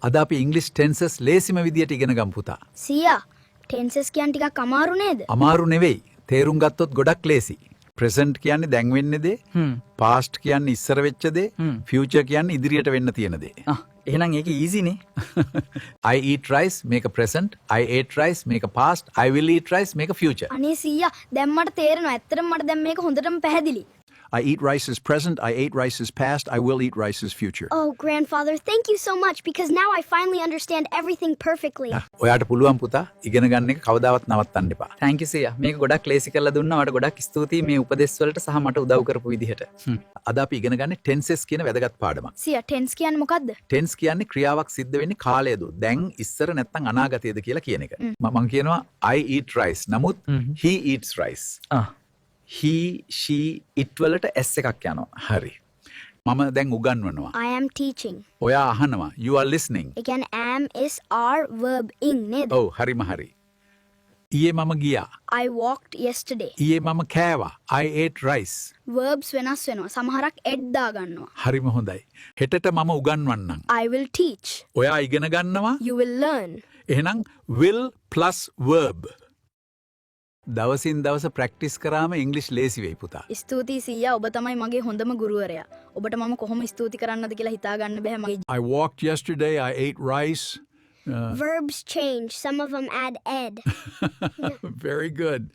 අද අපි ඉංග්‍රීසි ටෙන්සස් ලේසිම විදියට ඉගෙන ගමු පුතා. සියා ටෙන්සස් කියන්නේ ටිකක් අමාරු නේද? අමාරු නෙවෙයි. තේරුම් ගත්තොත් ගොඩක් ලේසි. ප්‍රසන්ට් කියන්නේ දැන් වෙන්නේ දේ. පාස්ට් කියන්නේ ඉස්සර වෙච්ච දේ. ෆියුචර් කියන්නේ ඉදිරියට වෙන්න තියෙන දේ. එහෙනම් ඒක ඊසි නේ. I eat rice make a present. I ate rice make a past. I will eat rice make a future. අනේ සියා දැන් මට තේරෙනවා. ඇත්තටම මට දැන් මේක හොඳටම පැහැදිලි. I eat rice as present, I ate rice as past, I will eat rice as future. Oh, grandfather, thank you so much because now I finally understand everything perfectly. ඔයාට පුළුවන් පුතා ඉගෙන ගන්න එක කවදාවත් නවත්තන්න එපා. තෑන්ක් යු සීයා. මේක ගොඩක් ලේසි කරලා දුන්නා. ඔයාලට ගොඩක් ස්තුතියි මේ උපදෙස් වලට සහ මට උදව් කරපු විදිහට. අද අපි ඉගෙන ගන්නේ ටෙන්සස් කියන වැදගත් පාඩමක්. සියා ටෙන්ස් කියන්නේ මොකද්ද? ටෙන්ස් කියන්නේ ක්‍රියාවක් සිද්ධ වෙන්නේ කාලයද දැන් ඉස්සර නැත්නම් අනාගතයේද කියලා කියන එක. මම කියනවා I eat rice. නමුත් he eats rice. he she it වලට s එකක් යනවා. හරි. මම දැන් උගන්වනවා. I am teaching. ඔයා අහනවා. You are listening. ඒ කියන්නේ am is are verb ing නේද? ඔව් හරිම හරි. ඊයේ මම ගියා. I walked yesterday. ඊයේ මම කෑවා. I ate rice. verbs වෙනස් වෙනවා. සමහරක් ed දා ගන්නවා. හරිම හොඳයි. හෙටට මම උගන්වන්නම්. I will teach. ඔයා ඉගෙන ගන්නවා. You will learn. එහෙනම් will plus verb. දවසින් දවස ප්‍රැක්ටිස් කරාම ඉංග්‍රීසි ලේසි වෙයි පුතා. ස්තුතියි සීයා ඔබ තමයි මගේ හොඳම ගුරුවරයා. ඔබට මම කොහොම ස්තුති කරන්නද කියලා හිතා ගන්න බෑ මගේ. I walked yesterday, I ate rice. Verbs change. Some of them add ed. Very good.